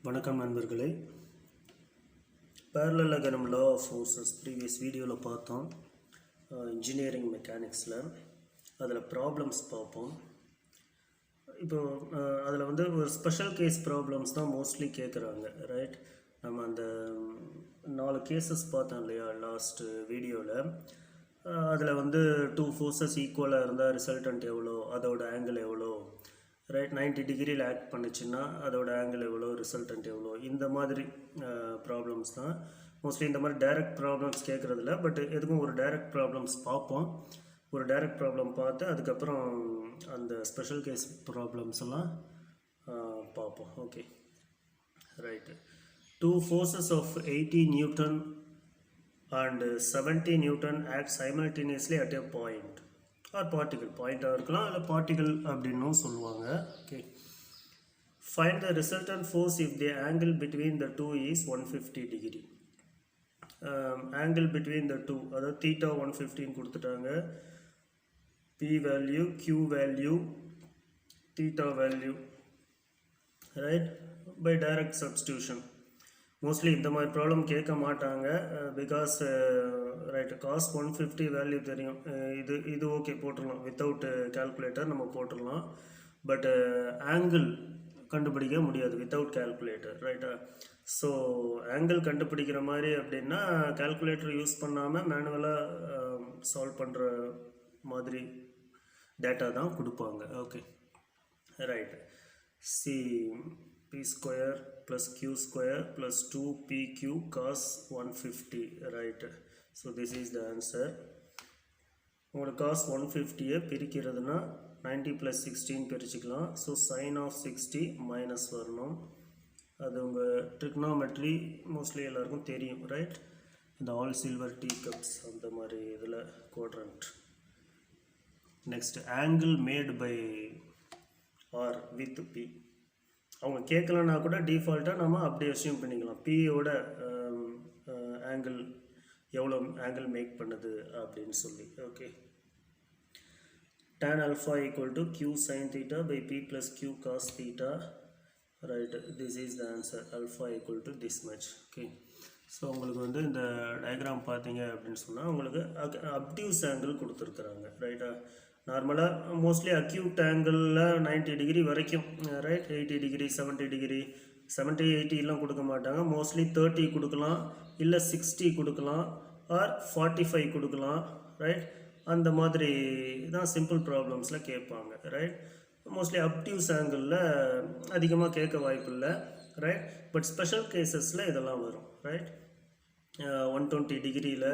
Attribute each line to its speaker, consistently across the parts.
Speaker 1: வணக்கம் நண்பர்களே. parallelogram law of forces previous வீடியோவில் பார்த்தோம். இன்ஜினியரிங் மெக்கானிக்ஸில் அதில் ப்ராப்ளம்ஸ் பார்ப்போம். இப்போது அதில் ஒரு ஸ்பெஷல் கேஸ் ப்ராப்ளம்ஸ் தான் மோஸ்ட்லி கேட்குறாங்க, ரைட்? நம்ம அந்த 4 கேசஸ் பார்த்தோம் இல்லையா லாஸ்ட்டு வீடியோவில். அதில் 2 ஃபோர்ஸஸ் ஈக்குவலாக இருந்தால் ரிசல்டன்ட் எவ்வளோ, அதோட ஆங்கிள் எவ்வளோ, ரைட்? 90 டிகிரியில் ஆக்ட் பண்ணிச்சுன்னா அதோட ஆங்கிள் எவ்வளோ, ரிசல்டன்ட் எவ்வளோ, இந்த மாதிரி ப்ராப்ளம்ஸ் தான் மோஸ்ட்லி. இந்த மாதிரி டைரக்ட் ப்ராப்ளம்ஸ் கேட்குறதில்ல, பட் எதுக்கும் ஒரு டைரக்ட் ப்ராப்ளம்ஸ் பார்ப்போம். ஒரு டைரக்ட் ப்ராப்ளம் பார்த்து அதுக்கப்புறம் அந்த ஸ்பெஷல் கேஸ் ப்ராப்ளம்ஸ் எல்லாம் பார்ப்போம். Okay, right. 2 forces of 80 Newton and 70 Newton act simultaneously at a point or particle. பாயிண்டாக இருக்கலாம், இல்லை பார்ட்டிகல் அப்படின்னும் சொல்லுவாங்க. Okay, find the resultant force if the angle between the two is 150 degree. Angle between the two, அதாவது theta 115 கொடுத்துட்டாங்க. P value, Q value, theta value, right? By direct substitution. Mostly இந்த மாதிரி problem கேட்க மாட்டாங்க, because right cos 150 value தெரியும். இது okay போட்டுடலாம், without calculator நம்ம போட்டுடலாம். பட் ஆங்கிள் கண்டுபிடிக்க முடியாது வித்தவுட் கால்குலேட்டர், ரைட்டா? ஸோ ஆங்கிள் கண்டுபிடிக்கிற மாதிரி அப்படின்னா கால்குலேட்டர் யூஸ் பண்ணாமல் மேனுவலாக சால்வ் பண்ணுற மாதிரி டேட்டா தான் கொடுப்பாங்க. Okay, right. C p square plus q square plus 2pq cos 150, right? So this is the answer. உங்களுக்கு cos 150 பிரிக்கிறதுனா 90 plus 16 பிரிச்சுக்கலாம். ஸோ sin of 60 மைனஸ் வரணும். அது உங்கள் ட்ரிக்னாமெட்ரி மோஸ்ட்லி எல்லாருக்கும் தெரியும், ரைட்? இந்த ஆல் சில்வர் டீ கப்ஸ் அந்த மாதிரி இதில் quadrant. Next, angle made by R with P. அவங்க கேட்கலன்னா கூட டிஃபால்ட்டாக நம்ம அப்படி அஸ்யூம் பண்ணிக்கலாம், பியோட ஆங்கிள் எவ்வளோ ஆங்கிள் மேக் பண்ணுது அப்படின்னு சொல்லி. Okay, tan alpha equal to q sin theta by p plus q cos theta, right? This is the answer, alpha equal to this much. Okay, so உங்களுக்கு இந்த டயக்ராம் பார்த்தீங்க அப்படின்னு சொன்னால் உங்களுக்கு அப்டியூஸ் ஆங்கிள் கொடுத்துருக்குறாங்க, ரைட்டா? நார்மலாக மோஸ்ட்லி அக்யூட் ஆங்கிளில் 90 டிகிரி வரைக்கும், ரைட்? 80 டிகிரி, 70 டிகிரி, 70, 80 கொடுக்க மாட்டாங்க. மோஸ்ட்லி 30 கொடுக்கலாம், இல்லை 60 கொடுக்கலாம், ஆர் 45 கொடுக்கலாம், ரைட்? அந்த மாதிரி தான் சிம்பிள் ப்ராப்ளம்ஸில் கேட்பாங்க, ரைட்? மோஸ்ட்லி அப்டியூஸ் ஆங்கிளில் அதிகமாக கேட்க வாய்ப்பு இல்லை, ரைட்? பட் ஸ்பெஷல் கேசஸில் இதெல்லாம் வரும், ரைட்? 120 டிகிரியில்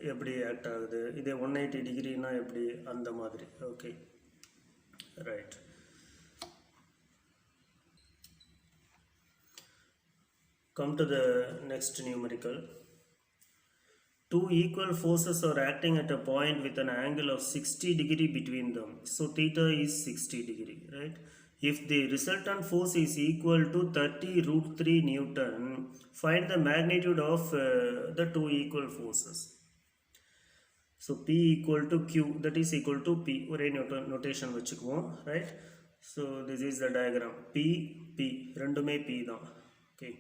Speaker 1: எப்படி ஆக்ட் ஆகுது, இதே 180 டிகிரினா எப்படி, அந்த மாதிரி. Okay, right. Come to the next numerical. 2 equal forces are acting at a point with an angle of 60 degree between them. So theta is 60 degree, right? If the resultant force is equal to 30 root 3 Newton, find the magnitude of the 2 equal forces. So P equal to Q, that is equal to P. ஒரே notation வச்சுக்குவோம், right? So this is the diagram. P, P, ரெண்டுமே P தான். Okay,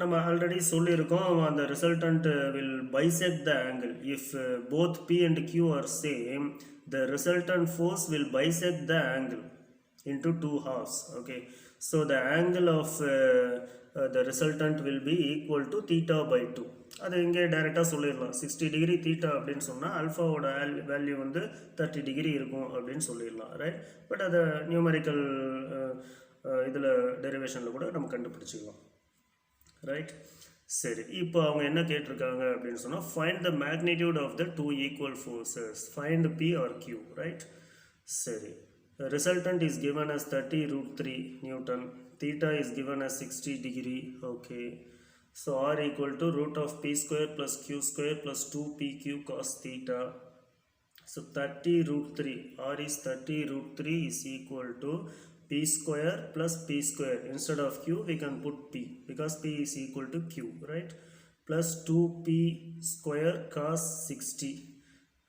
Speaker 1: நம்ம already சொல்லியிருக்கோம், அந்த resultant will bisect the angle. If both P and Q are same, the resultant force will bisect the angle into 2 halves. Okay, so the angle of the resultant will be equal to theta by 2. அது இங்கே டைரெக்டாக சொல்லிடலாம். 60 degree theta அப்படின்னு சொன்னால் அல்ஃபாவோட value 30 degree இருக்கும் அப்படின்னு சொல்லிடலாம், right? But அதை நியூமரிக்கல் இதில் டெரிவேஷனில் கூட நம்ம கண்டுபிடிச்சிக்கலாம், ரைட்? சரி, இப்போ அவங்க என்ன கேட்டிருக்காங்க அப்படின்னு சொன்னால் find the magnitude of the 2 equal forces, find P or Q, right? சரி, resultant is given as 30 root 3 Newton, theta is given as 60 degree. Okay, so R equal to root of P square plus Q square plus 2PQ cos theta. So 30 root 3, R is 30 root 3 is equal to P square plus P square. Instead of Q we can put P, because P is equal to Q, right? Plus 2P square cos 60,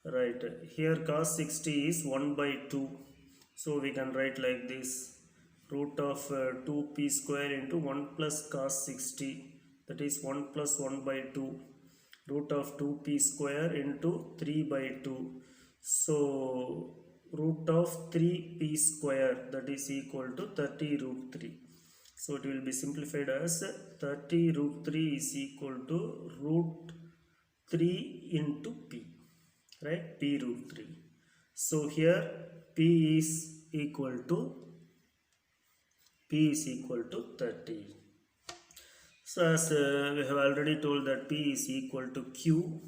Speaker 1: right? Here cos 60 is 1 by 2. So we can write like this, root of 2p square into 1 plus cos 60, that is 1 plus 1 by 2, root of 2p square into 3 by 2. So root of 3p square, that is equal to 30 root 3. So it will be simplified as 30 root 3 is equal to root 3 into p, right? P root 3. So here p is equal to 30. So as we have already told that p is equal to q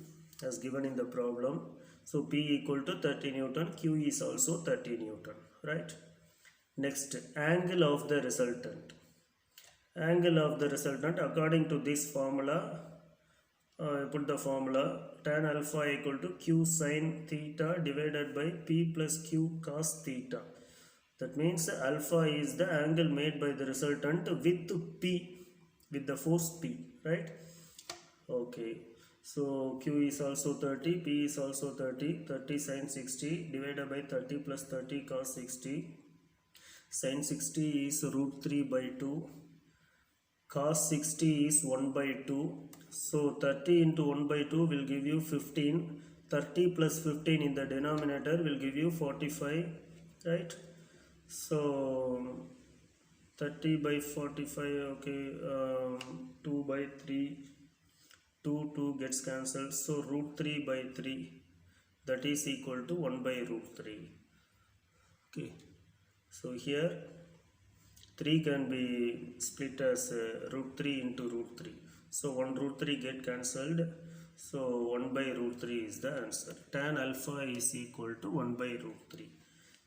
Speaker 1: as given in the problem. So p equal to 30 Newton, q is also 30 Newton, right? Next, angle of the resultant. Angle of the resultant according to this formula, put the formula tan alpha equal to q sin theta divided by p plus q cos theta. That means alpha is the angle made by the resultant with p, with the force p, right? Okay, so q is also 30, p is also 30, 30 sin 60 divided by 30 plus 30 cos 60. Sin 60 is root 3 by 2, cos 60 is 1 by 2. So 30 into 1 by 2 will give you 15. 30 plus 15 in the denominator will give you 45, right? So 30 by 45, okay, 2 by 3, 2 gets cancelled. So root 3 by 3, that is equal to 1 by root 3. Okay, so here 3 can be split as root 3 into root 3. So 1 root 3 get cancelled. So 1 by root 3 is the answer. Tan alpha is equal to 1 by root 3.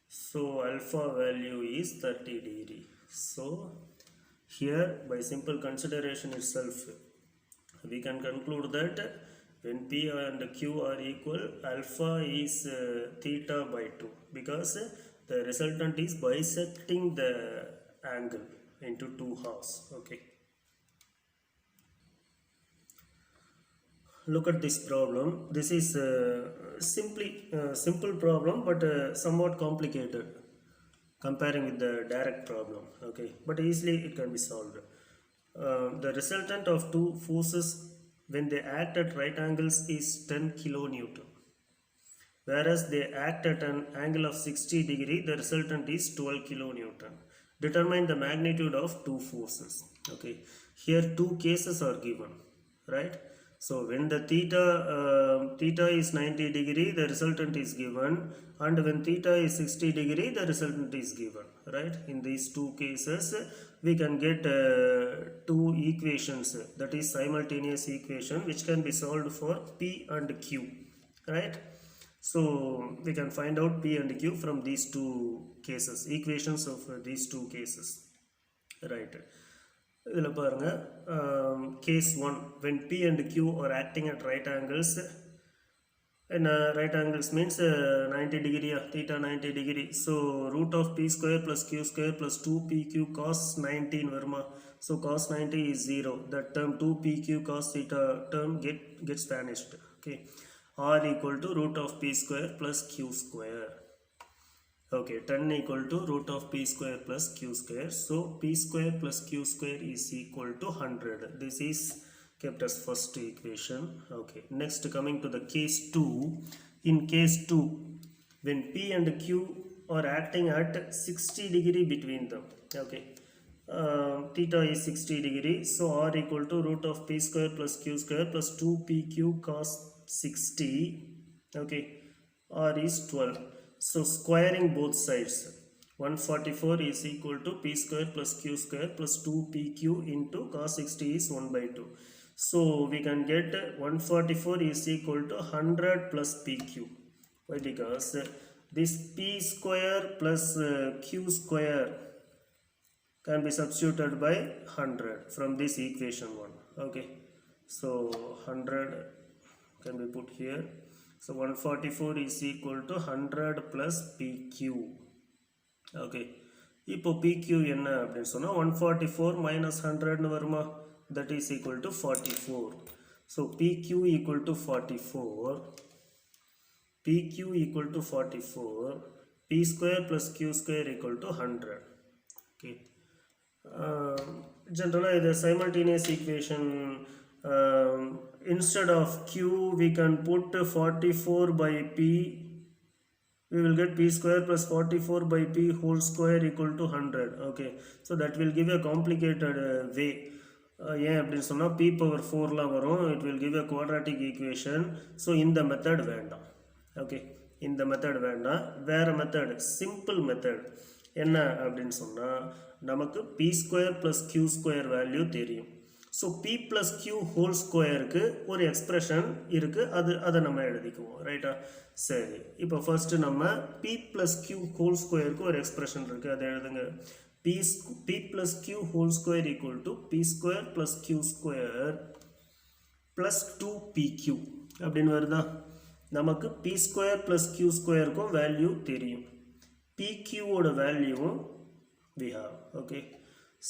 Speaker 1: So alpha value is 30 degree. So here by simple consideration itself, we can conclude that when p and q are equal, alpha is theta by 2, because the resultant is bisecting the angle into two halves. Okay, look at this problem. This is simple problem, but somewhat complicated comparing with the direct problem. Okay, but easily it can be solved. The resultant of two forces when they act at right angles is 10 kilonewton, whereas they act at an angle of 60 degree, the resultant is 12 kilonewton. Determine the magnitude of two forces. Okay, here two cases are given, right? So when the theta is 90 degree, the resultant is given, and when theta is 60 degree, the resultant is given, right? In these two cases, we can get two equations, that is simultaneous equation, which can be solved for p and q, right? So we can find out p and q from these two cases, equations of these two cases, right? இதில் பாருங்கள், case 1, when p and q are acting at right angles, and right angles means 90 degree, theta 90 degree. So root of p square plus q square plus 2pq cos 19 varma. So cos 90 is 0. That term 2pq cos theta term gets vanished. Okay, r equal to root of p square plus q square. Okay, 10 equal to root of p square plus q square. So p square plus q square is equal to 100. This is kept as first equation. Okay, next coming to the case 2. In case 2, when p and q are acting at 60 degree between them. Okay, theta is 60 degree. So r equal to root of p square plus q square plus 2pq cos 60. Okay, r is 12. So squaring both sides, 144 is equal to p square plus q square plus 2pq into cos 60 is 1 by 2. So we can get 144 is equal to 100 plus pq. Why? Because this p square plus q square can be substituted by 100 from this equation 1. Okay, so 100 can be put here. So 144 is equal to 100 plus PQ. Okay, இப்போ PQ என்ன அப்படின்னு சொன்னா 144 minus 100 வருமா, that is equal to 44. So PQ equal to 44, PQ equal to 44, P square plus Q square equal to 100. Okay, Generally the simultaneous equation, instead of q we can put 44 by p, we will get p square plus 44 by p whole square equal to 100. Okay, so that will give a complicated way. ஏன் அப்படின்னு சொன்னால் p power 4லாம் வரும், it will give a quadratic equation. So இந்த method வேண்டாம். Okay, இந்த method வேண்டாம், வேறு method, simple method என்ன அப்படின்னு சொன்னால் நமக்கு p square plus q square value தெரியும். So p plus q whole ஸ்கொயருக்கு ஒரு எக்ஸ்பிரஷன் இருக்குது, அதை நம்ம எழுதிக்குவோம். ரைட்டா? சரி, இப்போ ஃபர்ஸ்ட் நம்ம p ப்ளஸ் q ஹோல் ஸ்கொயருக்கு ஒரு எக்ஸ்பிரஷன் இருக்குது, அதை எழுதுங்க. p plus q whole square equal to p square plus q square plus 2pq அப்படின்னு வருதா? நமக்கு p ஸ்கொயர் ப்ளஸ் q ஸ்கொயருக்கும் வேல்யூ தெரியும், pqவோட வேல்யூவும் we have. ஓகே,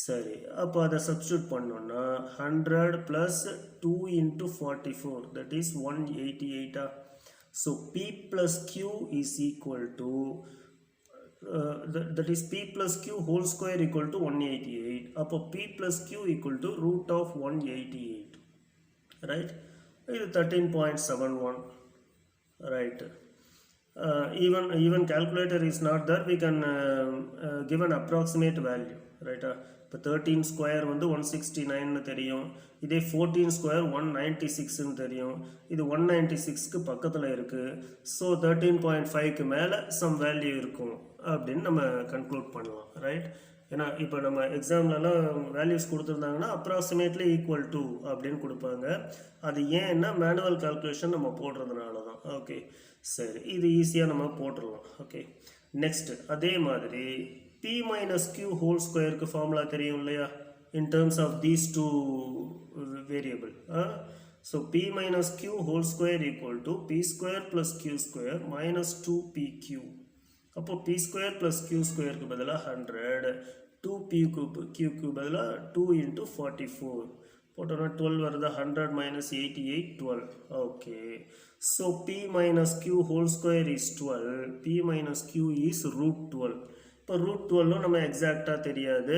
Speaker 1: சரி, அப்போ அதை சப்ஸ்டியூட் பண்ணோன்னா 100 plus 2 into 44, that is 188. So p plus q is equal to that is p plus q whole square equal to 188. அப்போ p plus q equal to root of 188, right? இது 13.71, right? Even calculator is not there, we can give an approximate value, right? இப்போ 13 square வந்து 169 தெரியும், இதே 14 square 196 தெரியும், இது 196க்கு பக்கத்தில் இருக்குது. ஸோ 13.5க்கு மேலே சம் வேல்யூ இருக்கும் அப்படின்னு நம்ம கன்க்ளூட் பண்ணலாம், ரைட்? ஏன்னா இப்போ நம்ம எக்ஸாம்லலாம் வேல்யூஸ் கொடுத்துருந்தாங்கன்னா அப்ராக்சிமேட்லி ஈக்குவல் டு அப்படின்னு கொடுப்பாங்க. அது ஏன்னா மேனுவல் கால்குலேஷன் நம்ம போடுறதுனால தான். ஓகே, சரி, இது ஈஸியாக நம்ம போட்டுடலாம். ஓகே, நெக்ஸ்ட் அதே மாதிரி p minus q whole ஸ்கொயருக்கு ஃபார்முலா தெரியும் இல்லையா, in terms of these two variable. So p minus q whole square equal to p square plus q square minus 2pq. அப்போ p square plus q squareக்கு பதிலாக 100, 2pqக்கு பதிலாக 2 into 44 போட்டோன்னா 12 வருது, 100 minus 88, 12. Okay, so p minus q whole square is 12, p minus q is root 12. இப்போ root 12 நம்ம எக்ஸாக்டாக தெரியாது,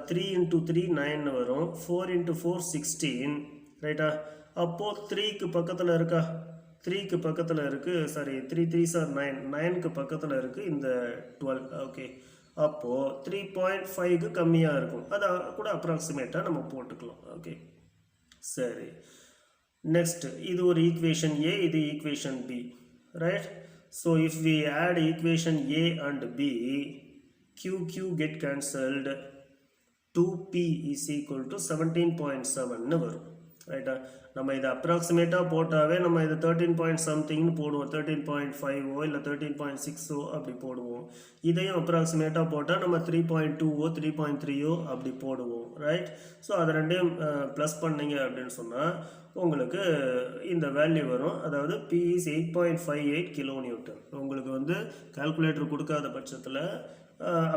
Speaker 1: 3 into 3 9 வரும், 4 into 4 16, ரைட்டா? அப்போது 3க்கு பக்கத்தில் இருக்கா, 3க்கு பக்கத்தில் இருக்குது, சாரி 3 3s are 9, 9க்கு பக்கத்தில் இருக்குது இந்த 12. ஓகே, அப்போது 3.5க்கு கம்மியாக இருக்கும், அதை கூட அப்ராக்சிமேட்டாக நம்ம போட்டுக்கலாம். ஓகே, சரி, நெக்ஸ்ட் இது ஒரு ஈக்குவேஷன் A, இது equation B, right? So if we add equation A and B, q get cancelled, 2p is equal to 17.7 வரும், ரைட்டா? நம்ம இதை அப்ராக்சிமேட்டாக போட்டாவே நம்ம இதை 13 point somethingனு போடுவோம், 13.5ஓ இல்லை 13.6ஓ அப்படி போடுவோம். இதையும் அப்ராக்சிமேட்டாக போட்டால் நம்ம 3.2ஓ 3.3ஓ அப்படி போடுவோம், ரைட்? ஸோ அதை ரெண்டையும் ப்ளஸ் பண்ணிங்க அப்படின்னு சொன்னால் உங்களுக்கு இந்த வேல்யூ வரும், அதாவது p is 8.58 kilonewton. உங்களுக்கு வந்து கால்குலேட்டர் கொடுக்காத பட்சத்தில்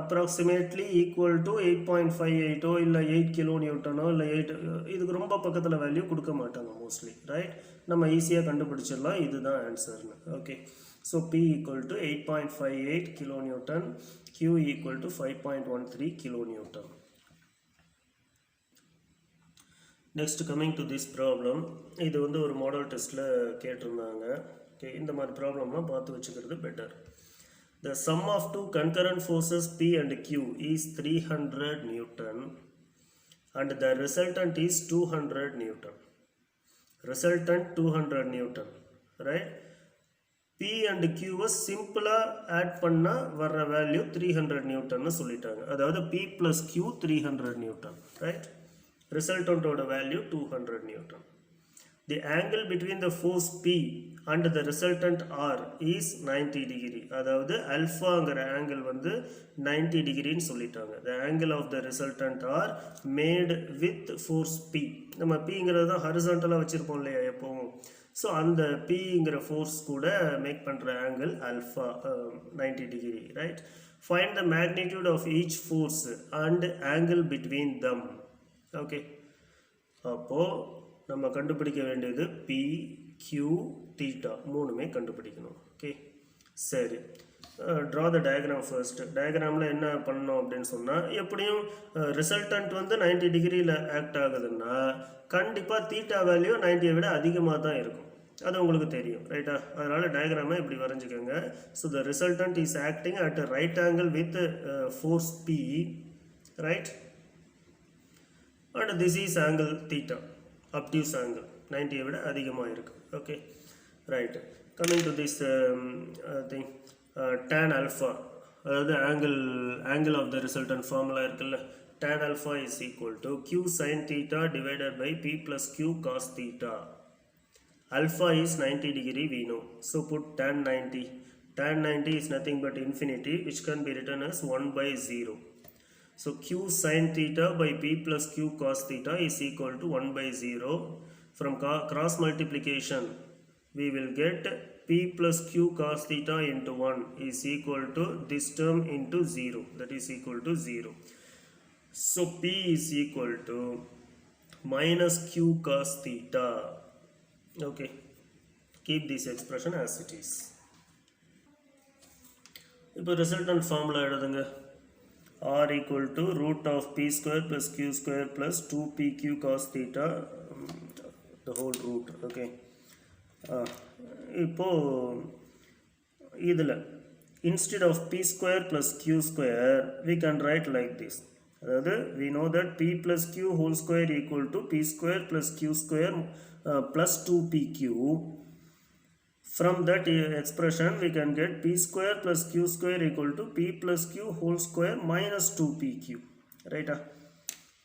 Speaker 1: அப்ராக்சிமேட்லி ஈக்குவல் டு 8.58ஓ இல்லை 8 kilonewtonஓ இல்லை 8, இதுக்கு ரொம்ப பக்கத்தில் வேல்யூ கொடுக்க மாட்டாங்க மோஸ்ட்லி, ரைட்? நம்ம ஈஸியாக கண்டுபிடிச்சிடலாம், இதுதான் ஆன்சர்னு. Okay, so p equal to 8.58 kilonewton, q equal to 5.13 kilonewton. Next coming to this problem, இது வந்து ஒரு மாடல் டெஸ்ட்டில் கேட்டிருந்தாங்க. ஓகே, இந்த மாதிரி ப்ராப்ளம்லாம் பார்த்து வச்சுக்கிறது better. The sum of two concurrent forces P and Q is 300 Newton and the resultant is 200 Newton. Resultant 200 Newton, right? P and Q was சிம்பிளாக ஆட் பண்ணால் வர்ற வேல்யூ 300 நியூட்டன்னு சொல்லிட்டாங்க, அதாவது P plus Q 300 Newton, right? Resultant ஓட value 200 Newton. The angle between the force P and the resultant R is 90 degree. அதாவது அல்ஃபாங்கிற angle வந்து 90 டிகிரின்னு சொல்லிட்டாங்க. The angle of the resultant R made with force P. நம்ம Pங்கிறது தான் ஹரிசாண்டலாக வச்சுருப்போம் இல்லையா எப்போவும். So அந்த Pங்கிற ஃபோர்ஸ் கூட மேக் பண்ணுற angle alpha 90 degree, right? Find the magnitude of each force and angle between them. Okay, அப்போது நம்ம கண்டுபிடிக்க வேண்டியது P, Q, தீட்டா மூணுமே கண்டுபிடிக்கணும். ஓகே, சரி, ட்ரா த டயக்ராம் ஃபர்ஸ்ட். டயக்ராமில் என்ன பண்ணணும் அப்படின்னு சொன்னால், எப்படியும் ரிசல்டன்ட் வந்து 90 டிகிரியில் ஆக்ட் ஆகுதுன்னா கண்டிப்பாக தீட்டா வேல்யூ 90 விட அதிகமாக தான் இருக்கும். அது உங்களுக்கு தெரியும், ரைட்டா? அதனால் டயக்ராமை இப்படி வரைஞ்சிக்கோங்க. So the resultant is acting at right angle with force P, right? And this is angle theta, obtuse angle 90 விட அதிகமாக இருக்குது. Okay, right. Coming to this thing, tan alpha, அதாவது angle of the resultant formula இருக்குல்ல, tan alpha is equal to q sin theta divided by p plus q cos theta. Alpha is 90 degree, we know, so put tan 90. Tan 90 is nothing but infinity, which can be written as 1 by 0. So q sin theta by p plus q cos theta is equal to 1 by 0. From cross multiplication, we will get p plus q cos theta into 1 is equal to this term into 0, that is equal to 0. So p is equal to minus q cos theta. Okay, keep this expression as it is. இப்போ resultant formula எழுதுங்க. R equal to root of p square plus q square plus 2pq cos theta, the whole root. Okay, இப்போ இதில் instead of p square plus q square we can write like this. அதாவது we know that p plus q whole square equal to p square plus q square plus 2pq. From that expression we can get p square plus q square equal to p plus q whole square minus 2pq, right?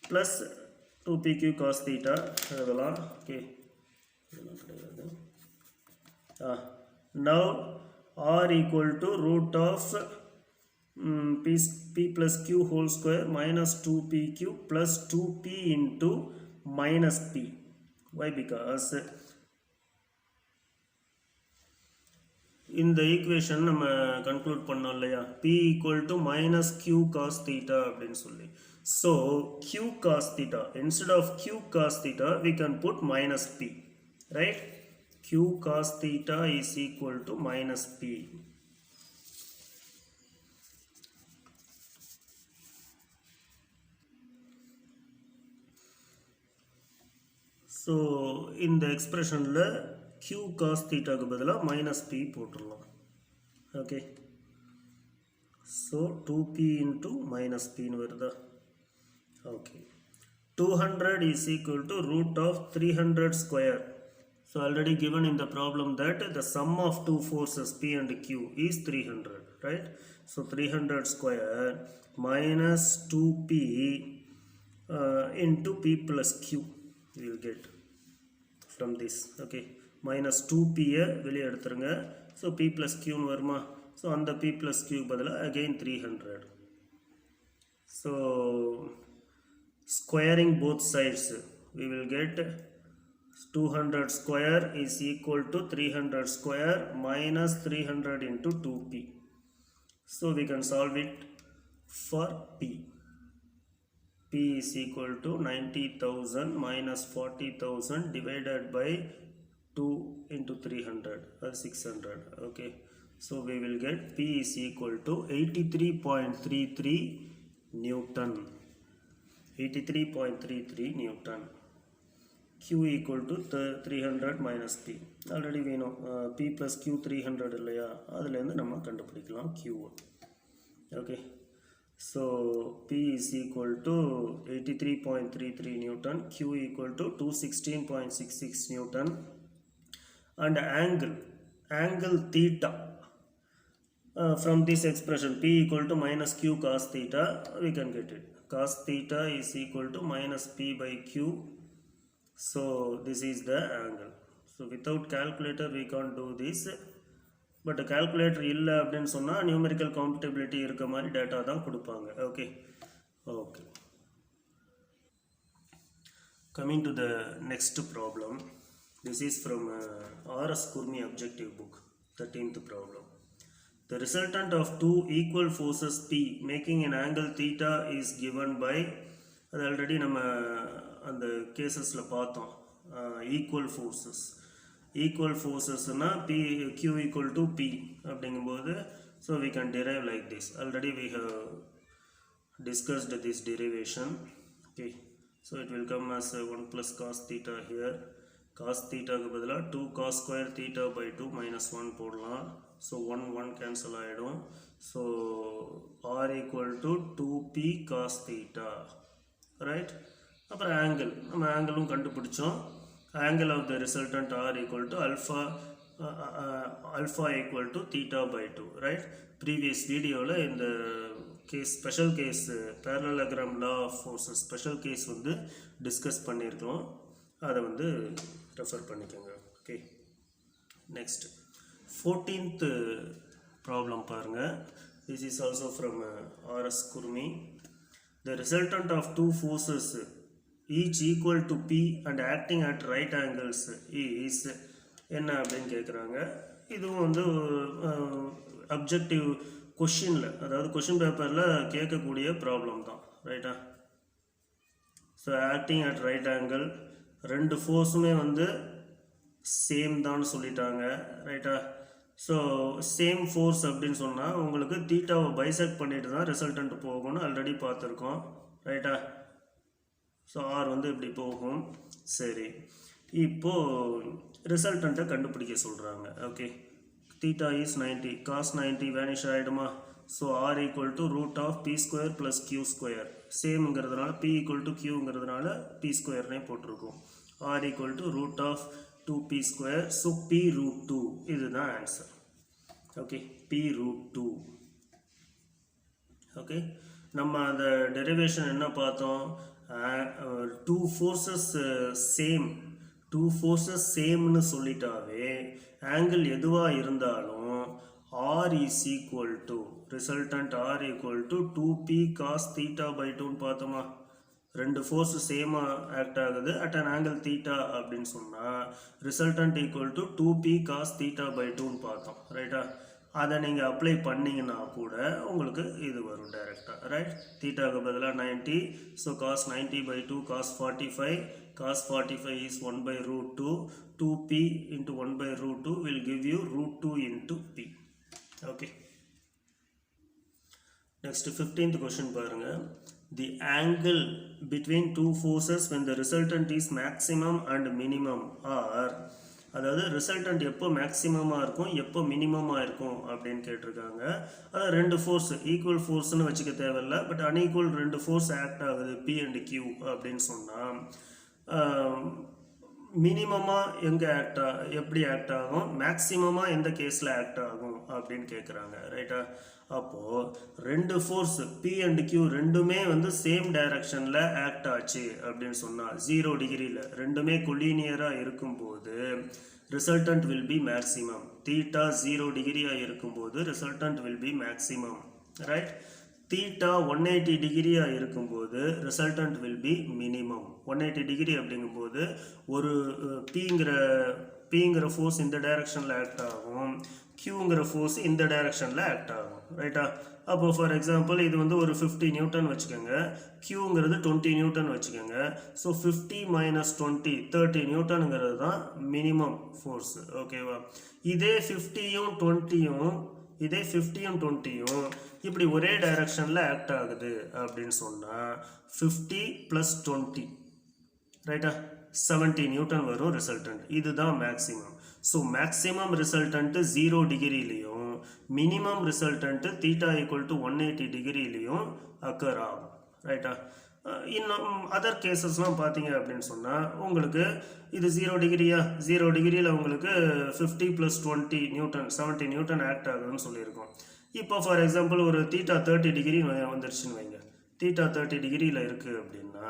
Speaker 1: Plus 2pq cos theta எழுதலாம். Okay, now r equal to root of p plus q whole square minus 2pq plus 2p into minus p. Why? Because இந்த equation நம்ம conclude பண்ணோம் இல்லையா, p equal to minus q cos theta அப்படின்னு சொல்லி. So q cos theta, instead of q cos theta we can put minus p, right? q cos theta is equal to minus p. So in the expression la q cos theta க்கு பதிலா minus p போட்டுடலாம். Okay, so 2p into minus p னு வருதா? Okay, 200 is equal to root of 300 square. So already given in the problem that the sum of two forces p and q is 300, right? So 300 square minus 2p into p plus q we will get from this. Okay, minus 2p வெளியே எடுத்துருங்க. So p plus q னு வருமா? So அந்த p plus q பதிலா again 300. So squaring both sides we will get 200 square is equal to 300 square minus 300 into 2p. So we can solve it for p. P is equal to 90,000 minus 40,000 divided by 2 into 300, 600. Okay, so we will get P is equal to 83.33 Newton. 83.33 Newton. Q equal to 300 minus P. Already we know P plus Q 300 இல்லையா, அதுலேருந்து நம்ம கண்டுபிடிக்கலாம் Q. Okay, so P is equal to 83.33 Newton, Q equal to 216.66 Newton, and angle theta from this expression P equal to minus Q cos theta we can get it. Cos theta is equal to minus P by Q. So this is the angle. So without calculator we can't do this. But calculator இல்லை அப்படின்னு சொன்னால் numerical காம்பட்டபிலிட்டி இருக்க மாதிரி data தான் கொடுப்பாங்க. Okay okay, coming to the next problem. This is from R.S. Kurmi objective book, 13th problem. The resultant of two equal forces P making an angle theta is given by, அது already நம்ம அந்த கேசஸில் பார்த்தோம், equal forces. Equal ஃபோர்ஸஸ்னால் P Q equal to P அப்படிங்கும்போது, So we can derive like this. Already we have discussed this derivation. Okay, so it will come as 1 plus cos theta here. Cos theta க்கு பதிலா 2 cos square theta by 2 minus 1 போடலாம். So 1 cancel ஆயிடும். So r equal to 2p cos theta, right? அப்புறம் angle, நம்ம ஆங்கிளும் கண்டுபிடிச்சோம். Angle of the resultant r equal to alpha equal to theta by 2, right? Previous video la in the case special case parallelogram law of forces special case வந்து discuss பண்ணிருக்கோம். அதை வந்து refer பண்ணிக்கோங்க. Okay, next 14th problem பாருங்க. This is also from R.S. Kurmi. The resultant of two forces each equal to P and acting at right angles is என்ன அப்படின்னு கேட்குறாங்க. இதுவும் வந்து அப்ஜெக்டிவ் கொஷினில், அதாவது கொஷின் பேப்பரில் கேட்கக்கூடிய ப்ராப்ளம் தான், ரைட்டா? So acting at right angle, ரெண்டு ஃபோர்ஸுமே வந்து சேம் தான் சொல்லிட்டாங்க, ரைட்டா? ஸோ சேம் ஃபோர்ஸ் அப்படின்னு சொன்னால் உங்களுக்கு தீட்டாவை பைசெக்ட் பண்ணிட்டு தான் ரிசல்டன்ட் போகும்னு ஆல்ரெடி பார்த்துருக்கோம், ரைட்டா? ஸோ ஆர் வந்து இப்படி போகும். சரி, இப்போது ரிசல்டண்ட்டை கண்டுபிடிக்க சொல்கிறாங்க. Okay, theta is 90, cos 90 vanish ஆகிடுமா? So R equal to root of P square plus Q square, சேம்ங்கிறதுனால பி ஈக்குவல் டு கியூங்கிறதுனால பி ஸ்கொயர்னே போட்டிருக்கோம். R equal to root of 2p square, so P root 2, இதுதான் answer. Okay, P root 2. Okay, நம்ம அந்த derivation என்ன பார்த்தோம்? Two forces same, two forces சேம்னு சொல்லிட்டாவே ஆங்கிள் எதுவாக இருந்தாலும் R is equal to resultant R equal to 2p cos theta by 2ன்னு பார்த்தோமா? ரெண்டு ஃபோர்ஸ் சேமாக ஆக்ட் ஆகுது அட் அன் ஆங்கிள் தீட்டா அப்படின்னு சொன்னால் resultant equal to 2p cos theta by 2ன்னு பார்த்தோம், ரைட்டா? அதை நீங்கள் அப்ளை பண்ணிங்கன்னா கூட உங்களுக்கு இது வரும் டைரெக்டாக, ரைட்? தீட்டாவுக்கு பதிலாக 90, so cos 90 by 2 cos 45, cos 45 is 1 by root 2, 2p into 1 by root 2 will give you root 2 into p. Okay. Next 15th question பாருங்க. The angle between two forces when the resultant is maximum and minimum are, அதாவது resultant எப்போ மேக்ஸிமமாக இருக்கும் எப்போ மினிமமாக இருக்கும் அப்படின்னு கேட்டிருக்காங்க. அதாவது ரெண்டு ஃபோர்ஸ் ஈக்குவல் ஃபோர்ஸ்னு வச்சுக்க தேவையில்லை, பட் அன்ஈக்குவல் ரெண்டு ஃபோர்ஸ் ஆக்ட் ஆகுது பி அண்ட் கியூ அப்படின்னு சொன்னால் மினிமமாக எங்கே எப்படி ஆக்ட் ஆகும், மேக்ஸிமமாக எந்த கேஸில் ஆக்ட் ஆகும் அப்படின்னு கேட்குறாங்க, ரைட்டா? அப்போது ரெண்டு ஃபோர்ஸ் பி அண்ட் கியூ ரெண்டுமே வந்து சேம் டைரக்ஷனில் ஆக்ட் ஆச்சு அப்படின்னு சொன்னால் 0 டிகிரியில் ரெண்டுமே கொலீனியராக இருக்கும்போது resultant will be maximum. Theta 0 டிகிரியாக இருக்கும்போது resultant will be maximum, right? Theta 180 டிகிரியாக இருக்கும்போது resultant will be minimum. 180 degree அப்படிங்கும்போது ஒரு பிங்கிற ஃபோர்ஸ் இந்த டைரக்ஷனில் ஆக்ட் ஆகும், கியூங்கிற ஃபோர்ஸ் இந்த டைரக்ஷனில் ஆக்ட் ஆகும், ரைட்டா? அப்போ ஃபார் எக்ஸாம்பிள் இது வந்து ஒரு 50 நியூட்டன் வச்சுக்கோங்க, கியூங்கிறது 20 நியூட்டன் வச்சுக்கோங்க. ஸோ 50 minus 20 30 நியூட்டனுங்கிறது தான் மினிமம் ஃபோர்ஸ், ஓகேவா? இதே 50யும் 20யும் இப்படி ஒரே டைரக்ஷனில் ஆக்ட் ஆகுது அப்படின்னு சொன்னால் 50 + 20, ரைட்டா? 70 நியூட்டன் வரும் ரிசல்டன்ட். இதுதான் மேக்ஸிமம். ஸோ மேக்ஸிமம் ரிசல்டன்ட்டு 0 டிகிரிலையும் minimum resultant theta equal to 180 டிகிரிலையும் அக்கர் ஆகும், ரைட்டா? இன்னும் அதர் கேசஸ்லாம் பார்த்தீங்க அப்படின்னு சொன்னால் உங்களுக்கு இது 0 டிகிரியா, 0 டிகிரியில் உங்களுக்கு 50 + 20 நியூட்டன் 70 நியூட்டன் ஆக்ட் ஆகுதுன்னு சொல்லியிருக்கோம். இப்போ ஃபார் எக்ஸாம்பிள் ஒரு தீட்டா 30 டிகிரி வந்துருச்சுன்னு வைங்க, தீட்டா 30 டிகிரியில் இருக்குது அப்படின்னா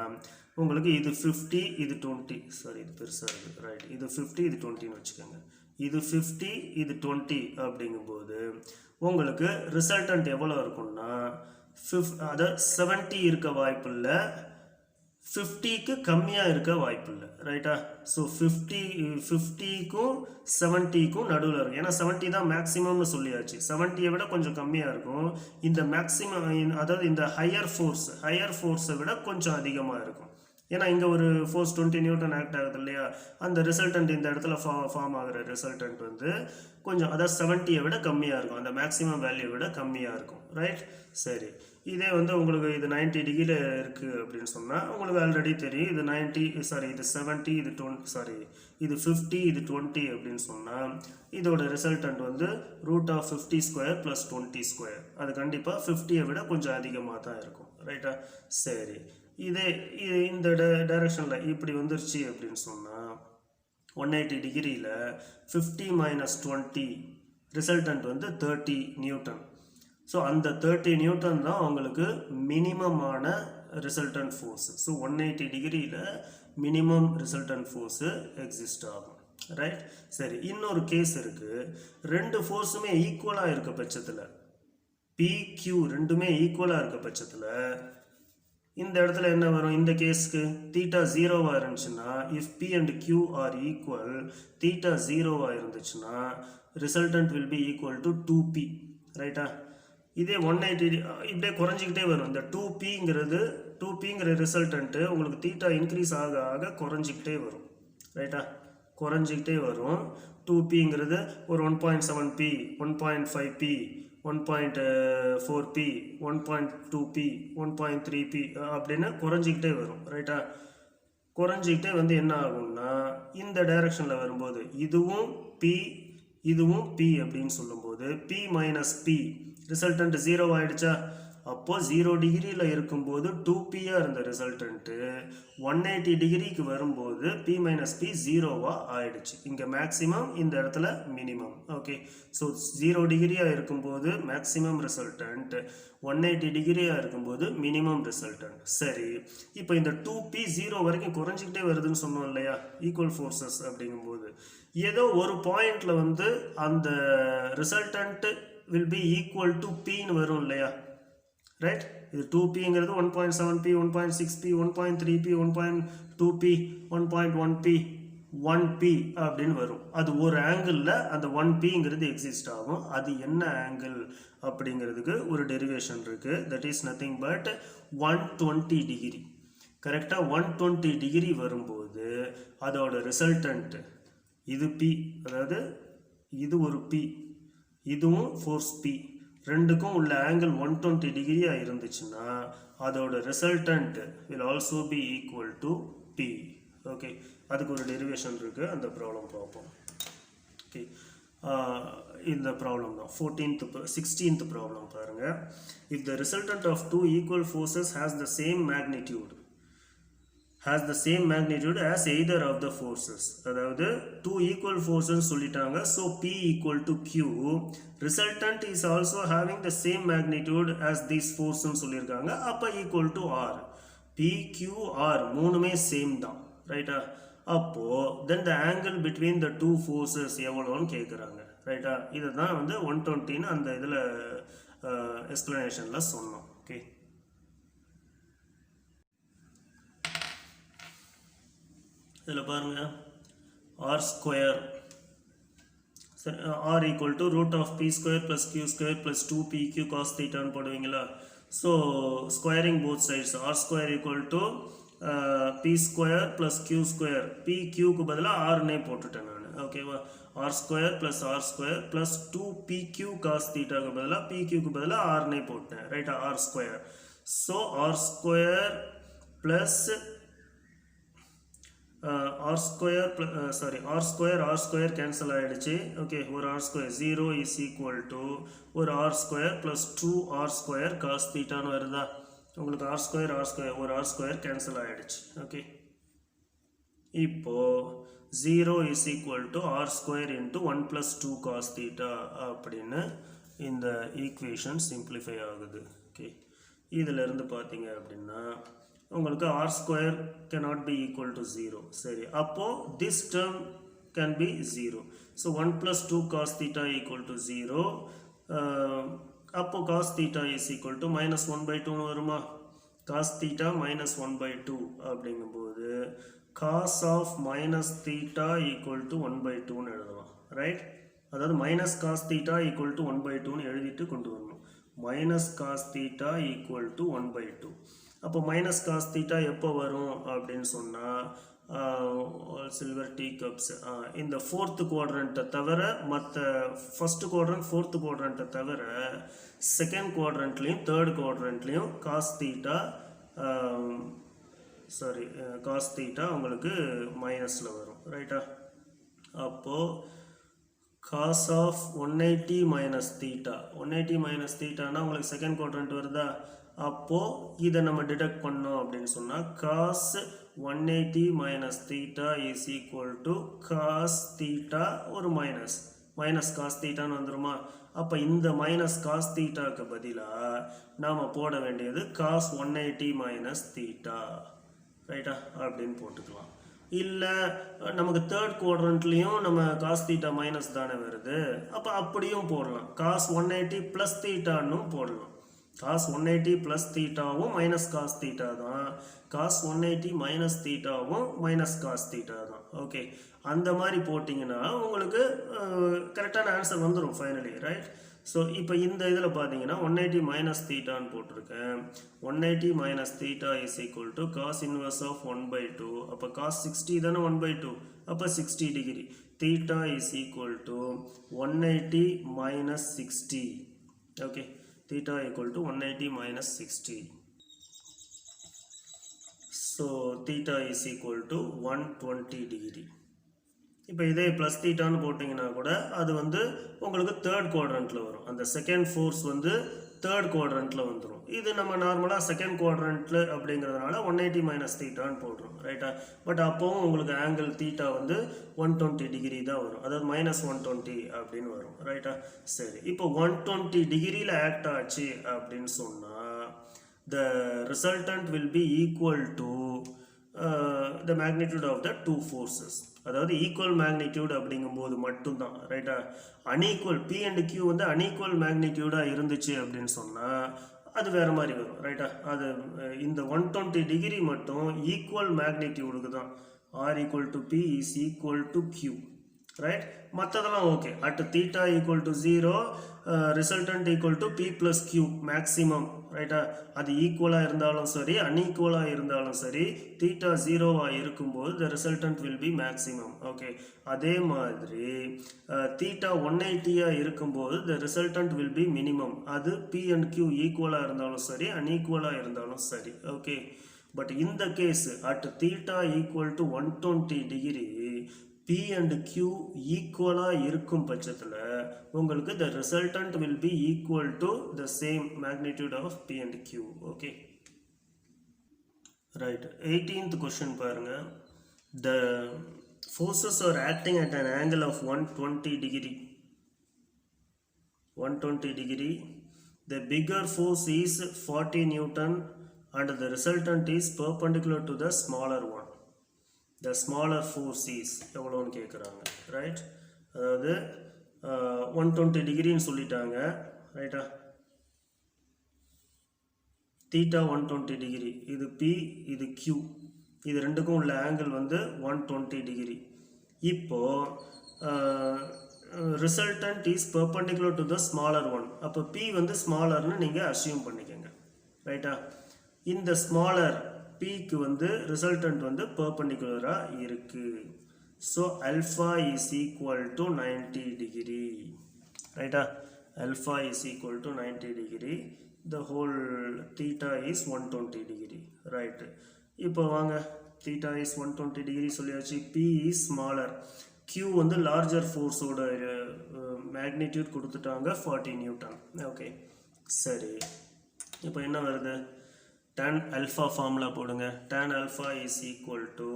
Speaker 1: உங்களுக்கு இது 50 இது 20, சாரி இது பெருசாக இருக்குது, ரைட்? இது 50 இது 20ன்னு வச்சுக்கோங்க. இது 50 இது 20 அப்படிங்கும்போது உங்களுக்கு ரிசல்டன்ட் எவ்வளோ இருக்கும்னா அதாவது 70 இருக்க வாய்ப்பு இல்லை, 50க்கு கம்மியாக இருக்க வாய்ப்பு இல்லை, ரைட்டா? ஸோ 50க்கும் 70க்கும் நடுவில் இருக்கும். ஏன்னா 70 தான் மேக்ஸிமம்னு சொல்லியாச்சு, 70யை விட கொஞ்சம் கம்மியாக இருக்கும். இந்த மேக்ஸிமம் அதாவது இந்த ஹையர் ஃபோர்ஸை விட கொஞ்சம் அதிகமாக இருக்கும். ஏன்னா இங்கே ஒரு ஃபோர்ஸ் 20 நியூட்டன் ஆக்ட் ஆகுது இல்லையா, அந்த ரிசல்டன்ட் இந்த இடத்துல ஃபார்ம் ஆகிற ரிசல்டன்ட் வந்து கொஞ்சம் அதாவது 70 விட கம்மியாக இருக்கும், அந்த மேக்ஸிமம் வேல்யூ விட கம்மியாக இருக்கும், ரைட்? சரி, இதே வந்து உங்களுக்கு இது 90 டிகிரியில் இருக்குது அப்படின்னு சொன்னால் உங்களுக்கு ஆல்ரெடி தெரியும், இது 90 சாரி இது 70 இது 20 சாரி இது 50 இது 20 அப்படின்னு சொன்னால் இதோட ரிசல்டன்ட் வந்து √50² + 20². அது கண்டிப்பாக 50 விட கொஞ்சம் அதிகமாக தான் இருக்கும், ரைட்டா? சரி, இதே இந்த டைரக்ஷனில் இப்படி வந்துருச்சு அப்படின்னு சொன்னால் 180 டிகிரியில் 50 - 20 ரிசல்டன்ட் வந்து 30 நியூட்டன். ஸோ அந்த 30 நியூட்டன் தான் உங்களுக்கு மினிமமான ரிசல்டன்ட் ஃபோர்ஸ். ஸோ 180 டிகிரியில் மினிமம் ரிசல்டன்ட் ஃபோர்ஸு எக்ஸிஸ்ட் ஆகும், ரைட்? சரி, இன்னொரு கேஸ் இருக்குது. ரெண்டு ஃபோர்ஸுமே ஈக்குவலாக இருக்க பட்சத்தில், PQ ரெண்டுமே ஈக்குவலாக இருக்க பட்சத்தில் இந்த இடத்துல என்ன வரும்? இந்த கேஸ்க்கு தீட்டா 0வாக இருந்துச்சுன்னா, if P and Q are equal, theta 0வாக இருந்துச்சுன்னா resultant will be equal to 2P, ரைட்டா? இதே 180 இப்படியே குறைஞ்சிக்கிட்டே வரும். இந்த 2Pங்கிற ரிசல்டன்ட்டு உங்களுக்கு தீட்டா இன்க்ரீஸ் ஆக ஆக குறைஞ்சிக்கிட்டே வரும், ரைட்டா? குறைஞ்சிக்கிட்டே வரும். 2Pங்கிறது ஒரு 1.7P 1.5P 1.4P 1.2P 1.3P அப்படின்னு குறைஞ்சிக்கிட்டே வரும், ரைட்டா? குறைஞ்சிக்கிட்டே வந்து என்ன ஆகும்னா இந்த டைரக்ஷனில் வரும்போது இதுவும் P அப்படின்னு சொல்லும்போது P - P ரிசல்டன்ட் 0 ஆயிடுச்சா? அப்போ 0 டிகிரியில் இருக்கும்போது 2Pயாக இருந்த ரிசல்டன்ட்டு 180 டிகிரிக்கு வரும்போது P - P 0வா ஆயிடுச்சு. இங்கே மேக்ஸிமம், இந்த இடத்துல மினிமம். ஓகே, ஸோ 0 டிகிரியாக இருக்கும்போது மேக்ஸிமம் ரிசல்டன்ட், 180 டிகிரியாக இருக்கும்போது மினிமம் ரிசல்டன்ட். சரி, இப்போ இந்த 2P 0 வரைக்கும் குறைஞ்சிக்கிட்டே வருதுன்னு சொன்னோம் இல்லையா, ஈக்குவல் ஃபோர்ஸஸ் அப்படிங்கும்போது ஏதோ ஒரு பாயிண்ட்ல வந்து அந்த resultant will be equal to Pன்னு வரும் இல்லையா, ரைட்? இது 2Pங்கிறது 1.7P 1.6P 1.3P 1.2P 1.1P 1P அப்படின்னு வரும். அது ஒரு ஆங்கிளில் அந்த 1Pங்கிறது எக்ஸிஸ்ட் ஆகும். அது என்ன ஆங்கிள் அப்படிங்கிறதுக்கு ஒரு டெரிவேஷன் இருக்குது. That is nothing but 120 degree. கரெக்டாக 120 டிகிரி வரும்போது அதோட ரிசல்டன்ட் இது P, அதாவது இது ஒரு P, இதுவும் ஃபோர்ஸ் P, ரெண்டுக்கும் உள்ள ஆங்கிள் 120 டிகிரியாக இருந்துச்சுன்னா அதோட resultant will also be equal to P. Okay, அதுக்கு ஒரு டெரிவேஷன் இருக்குது, அந்த ப்ராப்ளம் பார்ப்போம். ஓகே, இந்த ப்ராப்ளம் தான் 16th ப்ராப்ளம் பாருங்கள். If the resultant of two equal forces has the same magnitude as either of the forces, அதாவது two equal forces சொல்லிட்டாங்க. so P equal to Q, resultant is also having the same magnitude as these forces சொல்லியிருக்காங்க. அப்போ equal to R. P, Q, R மூணுமே same தான், ரைட்டா? அப்போ then the angle between the two forces எவ்வளோன்னு கேட்குறாங்க, ரைட்டா? இதை தான் வந்து 120ன்னு அந்த இதில் எக்ஸ்பிளனேஷனில் சொன்னோம். ஓகே, இதில் பாருங்கள், R square R equal to √P² + Q² + 2PQ cos θன்னு போடுவீங்களா? So squaring both sides, R² equal to P² + Q², PQக்கு பதிலாக Rனே போட்டுட்டேன் நான், ஓகேவா? R² + R² + 2PQ cos θக்கு பதிலாக PQக்கு பதிலாக Rனே போட்டேன், ரைட்டா? R². So R² plus R² cancel ஆகிடுச்சு. ஓகே, ஒரு R² 0 இஸ் ஈக்குவல் டு ஒரு R² ப்ளஸ் 2R² cos θன்னு வருதா? உங்களுக்கு R² ஒரு R² கேன்சல் ஆகிடுச்சு. ஓகே, இப்போ 0 is equal to R² × 1 + 2 cos θ அப்படின்னு இந்த ஈக்குவேஷன் சிம்பிளிஃபை ஆகுது. ஓகே, இதிலிருந்து பார்த்தீங்க அப்படின்னா உங்களுக்கு R² cannot be equal to 0. சரி, அப்போ this term can be 0. so 1 + 2 cos θ equal to 0. அப்போ cos θ is equal to -1/2 வருமா? cos θ -1/2 அப்படிங்கும்போது cos of -θ equal to 1/2ன்னு எழுதலாம், ரைட்? அதாவது -cos θ equal to 1/2ன்னு எழுதிட்டு கொண்டு வரணும். -cos θ equal to 1/2. அப்போ -cos θ எப்போ வரும் அப்படின்னு சொன்னால் சில்வர் டீ கப்ஸ் இந்த ஃபோர்த்து குவாட்ரண்ட்டை தவிர மற்ற ஃபஸ்ட்டு குவாட்ரண்ட் ஃபோர்த்து குவாட்ரண்ட்டை தவிர செகண்ட் குவாட்ரண்ட்லேயும் தேர்ட் குவாட்ரண்ட்லேயும் காஸ் தீட்டா உங்களுக்கு மைனஸில் வரும் ரைட்டா. அப்போது cos of 180 minus theta 180 minus தீட்டானா உங்களுக்கு செகண்ட் குவாட்ரண்ட் வருதா. அப்போது இதை நம்ம டிடெக்ட் பண்ணோம் அப்படின்னு சொன்னால் cos 180 minus theta is equal to cos theta ஒரு மைனஸ் காஸ் தீட்டான்னு வந்துருமா. அப்போ இந்த மைனஸ் காஸ் தீட்டாக்கு பதிலாக நாம் போட வேண்டியது காஸ் 180 மைனஸ் தீட்டா ரைட்டா அப்படின்னு போட்டுக்கலாம். இல்லை நமக்கு தேர்ட் குவாட்ரண்ட்லேயும் நம்ம காஸ் தீட்டா மைனஸ் தானே வருது, அப்போ அப்படியும் போடலாம். காஸ் 180 ப்ளஸ் தீட்டான்னு போடலாம். காஸ் 180 ப்ளஸ் தீட்டாவும் மைனஸ் காஸ் தீட்டா தான், காஸ் 180 மைனஸ் தீட்டாவும் மைனஸ் காஸ் தீட்டா தான். ஓகே, அந்த மாதிரி போட்டிங்கன்னா உங்களுக்கு கரெக்டான ஆன்சர் வந்துடும் ஃபைனலி ரைட். ஸோ இப்போ இந்த இதில் பார்த்தீங்கன்னா 180 மைனஸ் தீட்டான்னு போட்டிருக்கேன். 180 minus theta is equal to cos inverse of 1/2. அப்போ காஸ் 60 தானே 1/2, அப்போ 60 degree. Theta is equal to 180 minus 60. Okay, theta equal to 180 minus 60. So theta is equal to 120 degree. இப்போ இதே ப்ளஸ் தீட்டான்னு போட்டிங்கன்னா கூட அது வந்து உங்களுக்கு தேர்ட் குவாட்ரண்ட்டில் வரும். அந்த செகண்ட் ஃபோர்ஸ் வந்து தேர்ட் குவாட்ரண்ட்டில் வந்துடும். இது நம்ம நார்மலாக செகண்ட் குவாட்ரண்ட்டில் அப்படிங்கிறதுனால 180 மைனஸ் தீட்டான்னு போடுறோம் ரைட்டா. பட் அப்போவும் உங்களுக்கு ஆங்கிள் தீட்டா வந்து 120 டிகிரி தான் வரும், அதாவது மைனஸ் 120 அப்படின்னு வரும் ரைட்டா. சரி, இப்போ 120 டிகிரியில் ஆக்ட் ஆச்சு அப்படின்னு சொன்னால் the resultant will be equal to the magnitude of the two forces. அதாவது ஈக்குவல் மேக்னிடியூட் அப்படிங்கும்போது மட்டும்தான் ரைட்டா. அன்ஈக்குவல் பி அண்ட் கியூ வந்து அன்ஈக்குவல் மேக்னிடியூடாக இருந்துச்சு அப்படின்னு சொன்னால் அது வேறு மாதிரி வரும் ரைட்டா. அது இந்த 120 டிகிரி மட்டும் ஈக்குவல் மேக்னிடியூடுக்கு தான். R equal to P is equal to Q right. மற்றதெல்லாம் okay. At theta equal to 0 resultant equal to P plus Q maximum ரைட்டா. அது ஈக்குவலாக இருந்தாலும் சரி அன்ஈக்குவலாக இருந்தாலும் சரி தீட்டா 0வாக இருக்கும்போது the resultant will be maximum. Okay, அதே மாதிரி தீட்டா 180 இருக்கும்போது the resultant will be minimum. அது பி அண்ட் கியூ ஈக்குவலாக இருந்தாலும் சரி அன்ஈக்குவலாக இருந்தாலும் சரி. ஓகே, பட் இந்த case at theta equal to 120 degree P and Q ஈக்குவலாக இருக்கும் பட்சத்தில் உங்களுக்கு the resultant will be equal to the same magnitude of P and Q. Okay, right. 18th question பாருங்க. The forces are acting at an angle of 120 degree. 120 degree. The bigger force is 40 Newton and the resultant is perpendicular to the smaller one. The smaller force is எவ்வளோன்னு கேட்குறாங்க right. அதாவது 120 டிகிரின்னு சொல்லிட்டாங்க ரைட்டா. Theta 120 degree, இது P இது Q, இது ரெண்டுக்கும் உள்ள ஆங்கிள் வந்து 120 டிகிரி. இப்போ resultant is perpendicular to the smaller one. அப்போ P வந்து ஸ்மாலர்னு நீங்கள் அஸ்யூம் பண்ணிக்கோங்க ரைட்டா. இந்த ஸ்மாலர் Pக்கு வந்து ரிசல்டன்ட் வந்து பெர்பெண்டிகுலராக இருக்குது. So alpha is equal to 90 degree ரைட்டா. alpha is equal to 90 degree. the whole theta is 120 degree right. இப்போ வாங்க, theta is 120 டிகிரி சொல்லியாச்சு. P is smaller, Q வந்து லார்ஜர் ஃபோர்ஸோட மேக்னிடியூட் கொடுத்துட்டாங்க 40 நியூட்டன். ஓகே சரி, இப்போ என்ன வருது, tan alpha ஃபார்முலா போடுங்க. tan alpha is equal to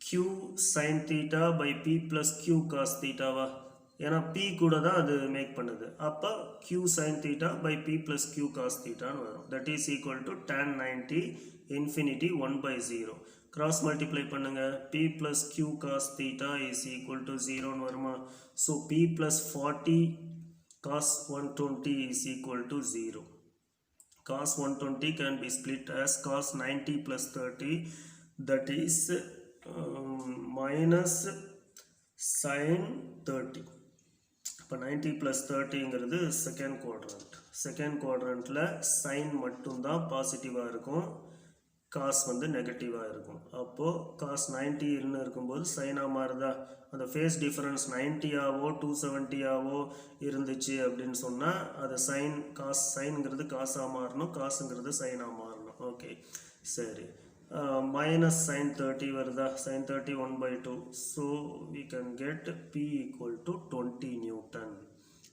Speaker 1: q sin theta by p plus q cos theta வா, ஏன்னா p கூட தான் அது மேக் பண்ணுது. அப்போ q sin theta by p plus q cos theta வரும். that is equal to tan 90 infinity 1/0. cross multiply பண்ணுங்க. p plus q cos theta is equal to 0 வருமா. so p plus 40 cos 120 is equal to 0. Cos 120 can be split as cos 90 plus 30, that is minus sin 30. இப்போ 90 plus 30ங்கிறது second quadrant. Second குவாட்ரண்ட்டில் sign மட்டும்தான் பாசிட்டிவாக இருக்கும். Cos வந்து நெகட்டிவாக இருக்கும். அப்போது காஸ் 90ன்னு இருக்கும்போது சைனாக மாறுதா? அந்த ஃபேஸ் டிஃபரன்ஸ் 90ஆவோ 270ஆவோ இருந்துச்சு அப்படின்னு சொன்னால் அது சைன் காஸ், சைனுங்கிறது காசாக மாறணும், காசுங்கிறது சைனாக மாறணும். ஓகே, சரி. மைனஸ் சைன் 30 வருதா? Sine 30 1/2. So we can get P equal to 20 newton.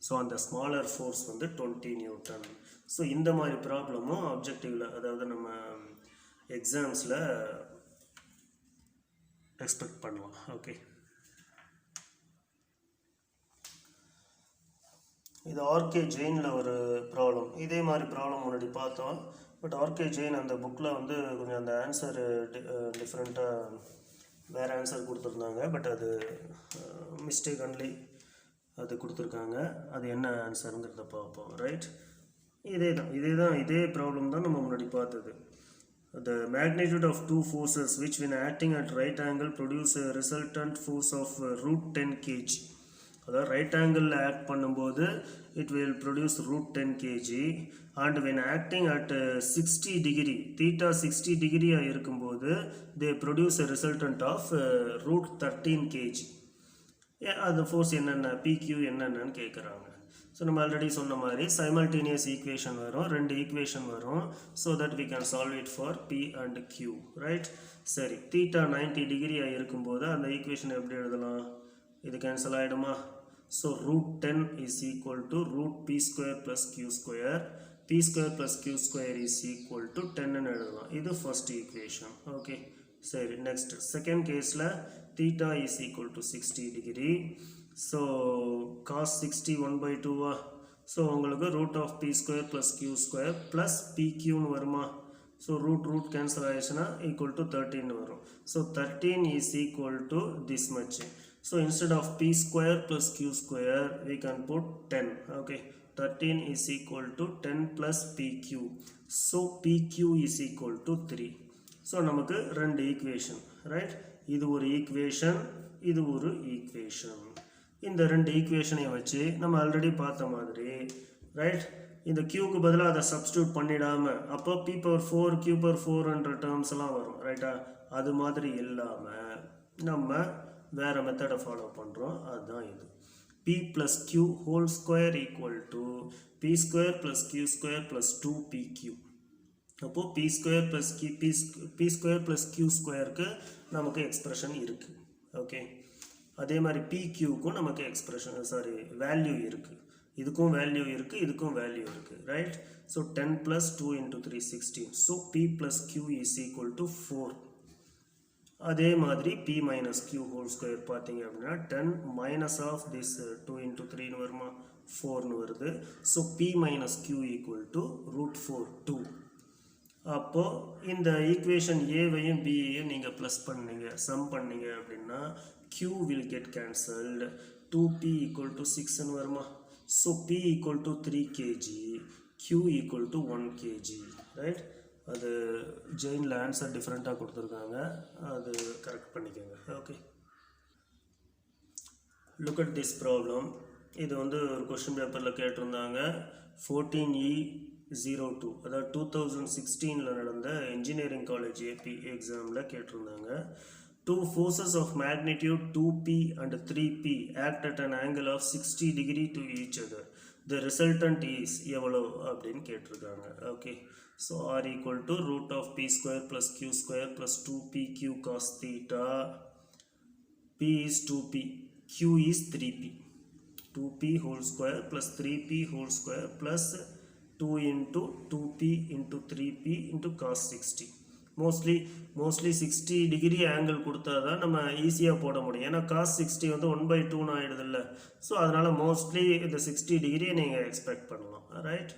Speaker 1: So அந்த ஸ்மாலர் ஃபோர்ஸ் வந்து 20 நியூட்டன். ஸோ இந்த மாதிரி ப்ராப்ளமும் அப்ஜெக்டிவில், அதாவது நம்ம எக்ஸாம்ஸில் எக்ஸ்பெக்ட் பண்ணலாம். ஓகே, இது ஆர்கே ஜெயினில் ஒரு ப்ராப்ளம். இதே மாதிரி ப்ராப்ளம் முன்னாடி பார்த்தோம். பட் ஆர்கே ஜெயின் அந்த புக்கில் வந்து கொஞ்சம் அந்த ஆன்சர் டிஃப்ரெண்ட்டாக வேறு ஆன்சர் கொடுத்துருந்தாங்க. பட் அது மிஸ்டேக் ஒன்லி அது கொடுத்துருக்காங்க. அது என்ன ஆன்சருங்கிறத பார்ப்போம். ரைட், இதே ப்ராப்ளம் தான் நம்ம முன்னாடி பார்த்தது. The magnitude of two forces which when acting at right angle produce a resultant force of root 10 kg. அதாவது ரைட் ஆங்கிளில் ஆக்ட் பண்ணும்போது it will produce root 10 kg and when acting at 60 degree, theta 60 degree இருக்கும்போது they produce a resultant of root 13 kg. அந்த force என்னென்ன, PQ என்னென்னு கேட்குறாங்க. So நம்ம already சொன்ன மாதிரி சைமல்டேனியஸ் ஈக்குவேஷன் வரும், 2 ஈக்குவேஷன் வரும். So that we can solve it for P and Q. Right, சரி. தீட்டா 90 டிகிரியாக இருக்கும்போது அந்த ஈக்குவேஷன் எப்படி எழுதலாம்? இது கேன்சல் ஆகிடுமா? So root 10 is equal to root P square plus Q square. P square plus Q square is equal to 10ன்னு எழுதலாம். இது ஃபர்ஸ்ட் ஈக்குவேஷன். ஓகே, சரி. நெக்ஸ்ட் செகண்ட் கேஸில் theta is equal to 60 degree. So cos 60 1/2. So உங்களுக்கு root of P square plus Q square plus PQன்னு வருமா? So root cancel ஆயிடுச்சுன்னா equal to 13 வரும். So 13 is equal to this much. So instead of P square plus Q square we can put 10. Okay, 13 is equal to 10 plus PQ. So PQ is equal to 3. So நமக்கு 2 equation. Right, இது ஒரு equation, இது ஒரு equation. இந்த 2 ஈக்குவேஷனை வச்சு நம்ம already பார்த்த மாதிரி, ரைட், இந்த Qக்கு பதிலாக அதை சப்ஸ்டியூட் பண்ணிடாமல் அப்போ P/4 Q/4ன்ற டேர்ம்ஸ் எல்லாம் வரும். ரைட்டா, அது மாதிரி இல்லாமல் நம்ம வேறு மெத்தடை ஃபாலோ பண்ணுறோம். அதுதான் இது. P plus Q whole square equal to P square plus Q square plus 2PQ. அப்போ P square plus Q squareக்கு நமக்கு எக்ஸ்பிரஷன் இருக்குது. ஓகே, அதே மாதிரி PQக்கும் நமக்கு எக்ஸ்பிரஷன் வேல்யூ இருக்குது. இதுக்கும் வேல்யூ இருக்குது, இதுக்கும் வேல்யூ இருக்குது. Right, so 10 plus 2 into 3 16. So P plus Q is equal to 4. அதே மாதிரி P minus Q whole square பார்த்தீங்க அப்படின்னா 10 minus of this 2 into 3ன்னு வருமா? 4ன்னு வருது. So P minus Q equal to root 4 2. அப்போது இந்த ஈக்குவேஷன் ஏவையும் பியையும் நீங்கள் ப்ளஸ் பண்ணீங்க, சம் பண்ணீங்க அப்படின்னா Q will get cancelled. 2P equal to 6ன்னு வருமா? So P equal to 3 kg, Q equal to 1 kg. Right, அது ஜெயினில் ஆன்சர் டிஃப்ரெண்ட்டாக கொடுத்துருக்காங்க, அது கரெக்ட் பண்ணிக்கோங்க. Okay, look at this problem. இது வந்து ஒரு கொஸ்டின் பேப்பரில் கேட்டிருந்தாங்க. 14E02, அதாவது 2016 நடந்த இன்ஜினியரிங் காலேஜ் AP எக்ஸாமில் கேட்டிருந்தாங்க. Two forces of magnitude 2P and 3P act at an angle of 60 degree to each other. The resultant is எவ்வளோ அப்படின்னு கேட்டிருக்காங்க. Okay, so R equal to root of P square plus Q square plus 2PQ cos theta. P is 2P, Q is 3P. 2P whole square plus 3P whole square plus 2 into 2P into 3P into cos 60. Mostly 60 degree angle கொடுத்தா தான் நம்ம ஈஸியாக போட முடியும். ஏன்னா cos 60 வந்து 1/2 ஆகிடுதில்ல. So அதனால் mostly இந்த 60 டிகிரியை நீங்கள் எக்ஸ்பெக்ட் பண்ணலாம். Right,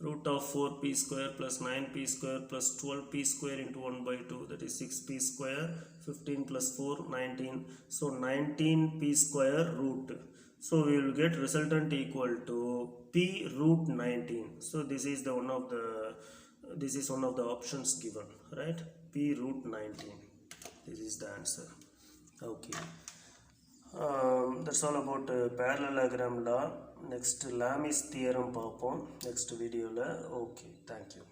Speaker 1: root of 4P square plus 9P square plus 12P square into 1/2, that is 6P square. 15 plus 4 19. So 19P square root. So we will get resultant equal to P root 19. So this is one of the options given. Right, P root 19. This is the answer. Okay, that's all about parallelogram law. Next Lamis theorem பார்ப்போம் next video. Okay, thank you.